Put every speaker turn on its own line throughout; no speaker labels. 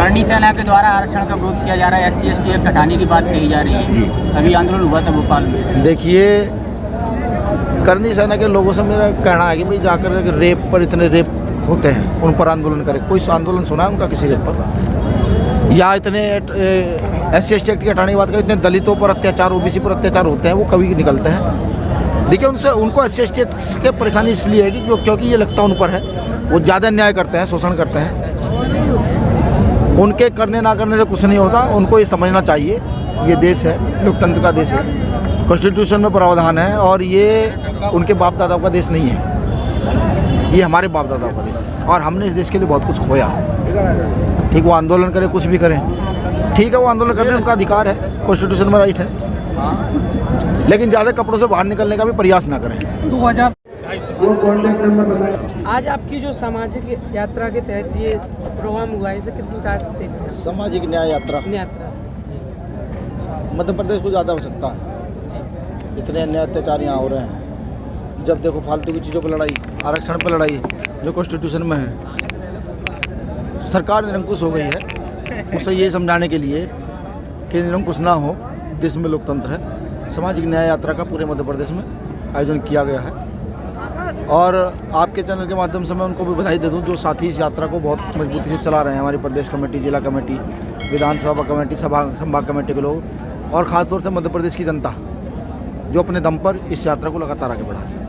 करणी सेना के द्वारा आरक्षण का विरोध किया जा रहा है, SC/ST एक्ट हटाने की बात कही जा रही है। अभी आंदोलन हुआ था भोपाल में।
देखिए, करणी सेना के लोगों से मेरा कहना है कि भाई जाकर रेप पर इतने रेप होते हैं उन पर आंदोलन करें। कोई आंदोलन सुना है उनका किसी रेप पर? या इतने SC/ST एक्ट की हटाने की बात करें, इतने दलितों पर अत्याचार, OBC पर अत्याचार होते हैं, वो कभी निकलते हैं? देखिए, उनको SC/ST एक्ट की परेशानी इसलिए है कि क्योंकि ये लगता उन पर है, वो ज़्यादा अन्याय करते हैं, शोषण करते हैं। उनके करने ना करने से कुछ नहीं होता, उनको ये समझना चाहिए ये देश है, लोकतंत्र का देश है, कॉन्स्टिट्यूशन में प्रावधान है और ये उनके बाप दादाओं का देश नहीं है, ये हमारे बाप दादाओं का देश है और हमने इस देश के लिए बहुत कुछ खोया। ठीक, वो आंदोलन करें, कुछ भी करें, ठीक है, वो आंदोलन करने उनका अधिकार है, कॉन्स्टिट्यूशन में राइट है, लेकिन ज़्यादा कपड़ों से बाहर निकलने का भी प्रयास ना करें।
2000 आज आपकी जो सामाजिक यात्रा के तहत ये प्रोग्राम हुआ है, इसे किस प्रकार से देखते हैं?
सामाजिक न्याय यात्रा
जी।
मध्य प्रदेश को ज़्यादा आवश्यकता है। इतने अन्याय अत्याचार यहाँ हो रहे हैं, जब देखो फालतू की चीज़ों पर लड़ाई, आरक्षण पर लड़ाई जो कॉन्स्टिट्यूशन में है। सरकार निरंकुश हो गई है, उसे ये समझाने के लिए कि निरंकुश ना हो, देश में लोकतंत्र है। सामाजिक न्याय यात्रा का पूरे मध्य प्रदेश में आयोजन किया गया है और आपके चैनल के माध्यम से मैं उनको भी बधाई दे दूं जो साथी इस यात्रा को बहुत मजबूती से चला रहे हैं। हमारी प्रदेश कमेटी, जिला कमेटी, विधानसभा कमेटी, संभाग कमेटी के लोग और ख़ासतौर से मध्य प्रदेश की जनता जो अपने दम पर इस यात्रा को लगातार आगे बढ़ा रही है।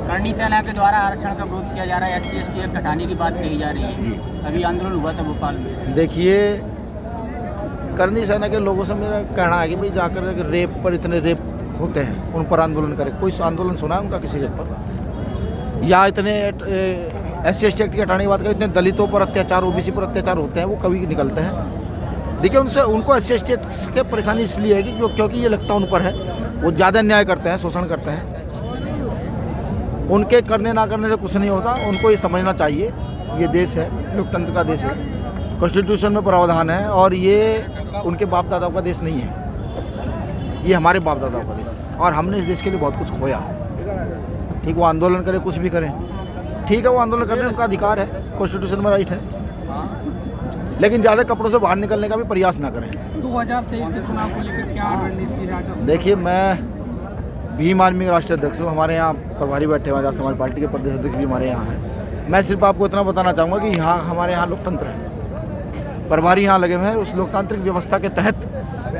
करणी सेना के द्वारा आरक्षण का विरोध किया जा रहा है, SC/ST एक्ट हटाने की बात कही जा रही है। अभी आंदोलन हुआ था भोपाल में।
देखिए, करणी सेना के लोगों से मेरा कहना है कि भाई जाकर रेप पर इतने रेप होते हैं उन पर आंदोलन करें। कोई आंदोलन सुना है उनका किसी रेप पर? या इतने SC/ST एक्ट की हटाने की बात करें, इतने दलितों पर अत्याचार, OBC पर अत्याचार होते हैं, वो कभी निकलते हैं? देखिए, उनको SC/ST एक्ट की परेशानी इसलिए है कि क्योंकि ये लगता उन पर है, वो ज़्यादा अन्याय करते हैं, शोषण करते हैं। उनके करने ना करने से कुछ नहीं होता, उनको ये समझना चाहिए ये देश है, लोकतंत्र का देश है, कॉन्स्टिट्यूशन में प्रावधान है और ये उनके बाप दादाओं का देश नहीं है, ये हमारे बाप दादाओं का देश है और हमने इस देश के लिए बहुत कुछ खोया। ठीक, वो आंदोलन करें, कुछ भी करें, ठीक है, वो आंदोलन करने उनका अधिकार है, कॉन्स्टिट्यूशन में राइट है, लेकिन ज़्यादा कपड़ों से बाहर निकलने का भी प्रयास ना करें।
2023 के चुनाव को लेकर क्या रणनीति है?
देखिए, मैं भीम आर्मी का राष्ट्रीय अध्यक्ष हूँ, हमारे यहाँ प्रभारी बैठे हुए हैं, समाज पार्टी के प्रदेश अध्यक्ष भी हमारे यहाँ हैं। मैं सिर्फ आपको इतना बताना चाहूँगा कि यहाँ हमारे यहाँ लोकतंत्र है, प्रभारी यहाँ लगे हुए हैं, उस लोकतांत्रिक व्यवस्था के तहत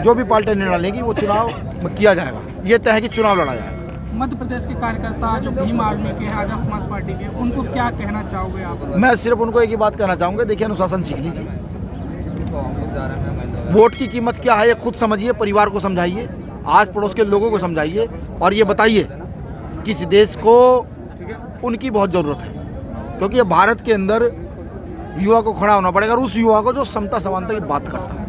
जो भी पार्टी निर्णय लेगी वो चुनाव में किया जाएगा। ये तय है कि चुनाव लड़ा जाएगा।
मध्य प्रदेश के कार्यकर्ता जो भीम आर्मी के हैं, आजाद समाज पार्टी के, उनको क्या कहना चाहोगे आप?
मैं सिर्फ उनको एक ही बात कहना चाहूँगा, देखिए, अनुशासन सीख लीजिए, वोट की कीमत क्या है ये खुद समझिए, परिवार को समझाइए, आस पड़ोस के लोगों को समझाइए और ये बताइए कि इस देश को उनकी बहुत ज़रूरत है, क्योंकि ये भारत के अंदर युवा को खड़ा होना पड़ेगा, उस युवा को जो समता समानता की बात करता है।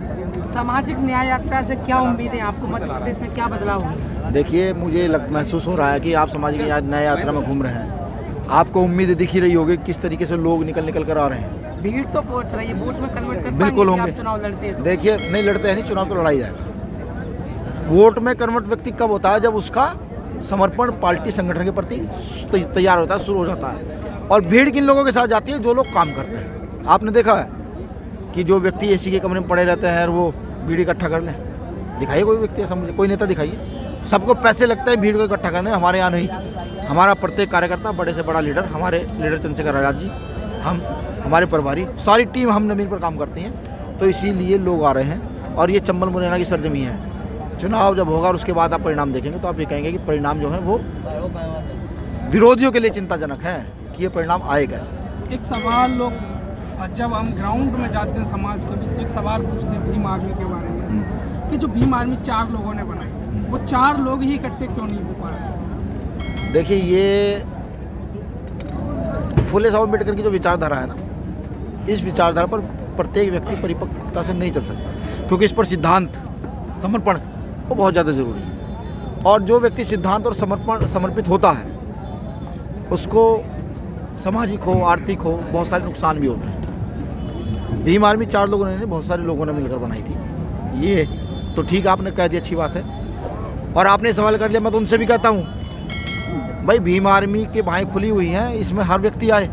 सामाजिक न्याय यात्रा से क्या उम्मीद है आपको? मध्य प्रदेश में क्या बदलाव होगा?
देखिए, मुझे महसूस हो रहा है कि आप सामाजिक न्याय यात्रा में घूम रहे हैं, आपको उम्मीद दिख ही रही होगी किस तरीके से लोग निकल कर आ रहे हैं।
भीड़ तो पहुंच रही है, वोट में कन्वर्ट कर
बिल्कुल होंगे,
चुनाव लड़ते हैं तो?
देखिए, नहीं लड़ते हैं, नहीं, चुनाव तो लड़ाई जाएगा। वोट में कन्वर्ट व्यक्ति कब होता है? जब उसका समर्पण पार्टी संगठन के प्रति तैयार होता है, शुरू हो जाता है और भीड़ किन लोगों के साथ जाती है? जो लोग काम करते हैं। आपने देखा है कि जो व्यक्ति AC के कमरे में पड़े रहते हैं और वो भीड़ इकट्ठा कर लें, दिखाइए कोई व्यक्ति ऐसा, मुझे कोई नेता दिखाइए। सबको पैसे लगते हैं भीड़ को इकट्ठा करने में, हमारे यहाँ नहीं। हमारा प्रत्येक कार्यकर्ता, बड़े से बड़ा लीडर, हमारे लीडर चंद्रशेखर आजाद जी, हम, हमारे प्रभारी, सारी टीम हम जमीन पर काम करते हैं, तो इसीलिए लोग आ रहे हैं और ये चंबल मुरैना की सरजमी है। चुनाव जब होगा और उसके बाद आप परिणाम देखेंगे तो आप ये कहेंगे कि परिणाम जो है वो विरोधियों के लिए चिंताजनक है कि ये परिणाम आए कैसे।
एक सवाल लोग जब हम ग्राउंड में जाते हैं समाज के बीच, एक सवाल पूछते हैं भीम आर्मी के बारे में कि जो भीम आर्मी 4 लोगों ने बनाई थी, वो 4 लोग ही इकट्ठे क्यों नहीं हो पाए?
देखिए, ये फुले साहब अम्बेडकर की जो विचारधारा है ना, इस विचारधारा पर प्रत्येक व्यक्ति परिपक्वता से नहीं चल सकता, क्योंकि इस पर सिद्धांत, समर्पण वो बहुत ज़्यादा ज़रूरी है और जो व्यक्ति सिद्धांत और समर्पित होता है उसको सामाजिक हो, आर्थिक हो, बहुत सारे नुकसान भी होते हैं। भीम आर्मी 4 लोगों ने नहीं, बहुत सारे लोगों ने मिलकर बनाई थी। ये तो ठीक आपने कह दिया, अच्छी बात है। और आपने सवाल कर लिया, मैं तो उनसे भी कहता हूँ भाई भीम आर्मी के बाहें खुली हुई हैं, इसमें हर व्यक्ति आए,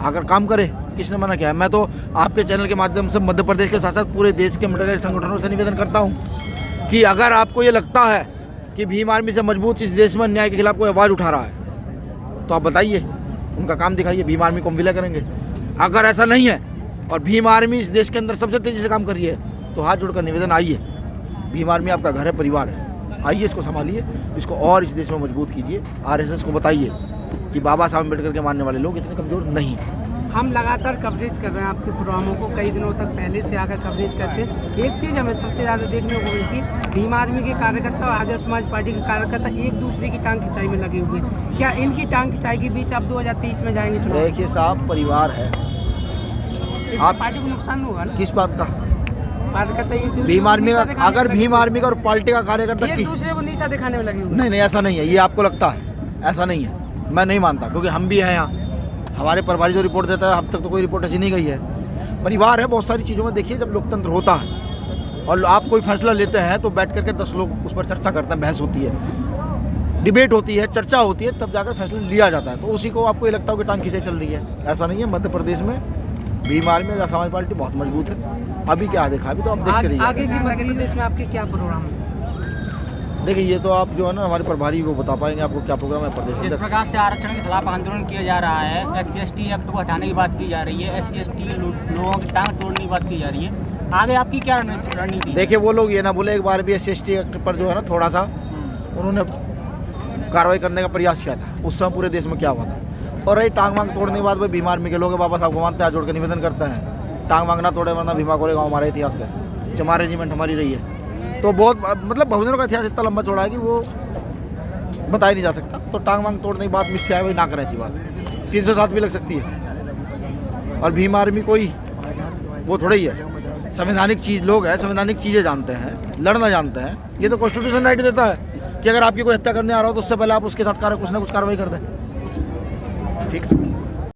आकर काम करे, किसने मना किया है? मैं तो आपके चैनल के माध्यम से मध्य प्रदेश के साथ साथ पूरे देश के मर्डर संगठनों से निवेदन करता हूँ कि अगर आपको ये लगता है कि भीम आर्मी से मजबूत इस देश में अन्याय के खिलाफ कोई आवाज़ उठा रहा है तो आप बताइए, उनका काम दिखाइए, भीम आर्मी को हम विलय करेंगे। अगर ऐसा नहीं है और भीम आर्मी इस देश के अंदर सबसे तेज़ी से काम कर रही है तो हाथ जोड़कर निवेदन, आइए, भीम आर्मी आपका घर है, परिवार है, आइए इसको संभालिए, इसको और इस देश में मजबूत कीजिए। RSS को बताइए कि बाबा साहब अम्बेडकर के मानने वाले लोग इतने कमज़ोर नहीं हैं।
हम लगातार कवरेज कर रहे हैं आपके प्रोग्रामों को, कई दिनों तक पहले से आकर कवरेज करते हैं। एक चीज़ हमें सबसे ज़्यादा देखने को मिलती है, भीम आर्मी के कार्यकर्ता और आज़ाद समाज पार्टी के कार्यकर्ता एक दूसरे की टांग खिंचाई में लगे हुए हैं। क्या इनकी टांग खिंचाई के बीच आप 2023 में जाएंगे चुनाव?
देखिए साहब, परिवार है,
इससे पार्टी को नुकसान होगा ना?
किस बात का?
कार्यकर्ता एक दूसरे
भीम
को
आर्मी
नीचा
का,
दिखाने
अगर
में लगे
भीम
हुए
आर्मी का और पार्टी का कार्यकर्ता
हैं। एक दूसरे को नीचा दिखाने में लगे हुए हैं।
नहीं, ऐसा नहीं है, ये आपको लगता है, ऐसा नहीं है, मैं नहीं मानता, क्योंकि हम भी हैं यहाँ, हमारे प्रभारी जो रिपोर्ट देता है, अब तक तो कोई रिपोर्ट ऐसी नहीं गई है। परिवार है, बहुत सारी चीज़ों में देखिए, जब लोकतंत्र होता है और आप कोई फैसला लेते हैं तो बैठ करके 10 लोग उस पर चर्चा करते हैं, बहस होती है, डिबेट होती है, चर्चा होती है, तब जाकर फैसला लिया जाता है। तो उसी को आपको ये लगता हो कि टांग खींचाई चल रही है, ऐसा नहीं है। मध्य प्रदेश में भीम आर्मी आज़ाद समाज पार्टी बहुत मजबूत है। अभी क्या देखा, अभी तो आप देखते रहिए।
आगे की मध्य प्रदेश में आपके क्या प्रोग्राम है?
देखिए, ये तो आप जो है ना, हमारे प्रभारी वो बता पाएंगे आपको क्या प्रोग्राम है। प्रदेश
जिस
अध्यक्ष
प्रकार से आरक्षण के खिलाफ आंदोलन किया जा रहा है, SC/ST एक्ट को हटाने की बात की जा रही है, SC/ST लोगों की टांग तोड़ने की बात की जा रही है, आगे आपकी क्या रणनीति?
देखिए, वो लोग ये ना बोले, एक बार भी SC/ST एक्ट पर जो है ना थोड़ा सा उन्होंने कार्रवाई करने का प्रयास किया था, उस समय पूरे देश में क्या हुआ था। और रही टांग वांग तोड़ने के बाद, भाई भीम आर्मी के लोग बाबा साहब को मानते हैं, जोड़ के निवेदन करते हैं, टांग वांग ना तोड़े, वरना भीमा कोरेगांव हमारे इतिहास से चमार रेजिमेंट हमारी रही है। तो बहुत मतलब बहुजनों का इतिहास इतना लंबा चौड़ा है कि वो बताया नहीं जा सकता। तो टांग वांग तोड़ने की बात मिथ्या है, वही ना करें ऐसी बात। 307 भी लग सकती है। और भीम आर्मी कोई वो थोड़ा ही है, संवैधानिक चीज़ लोग हैं, संवैधानिक चीज़ें जानते हैं, लड़ना जानते हैं। ये तो कॉन्स्टिट्यूशन राइट देता है कि अगर आपकी कोई हत्या करने आ रहा हो तो उससे पहले आप उसके साथ कुछ ना कुछ कार्रवाई कर दें। ठीक है।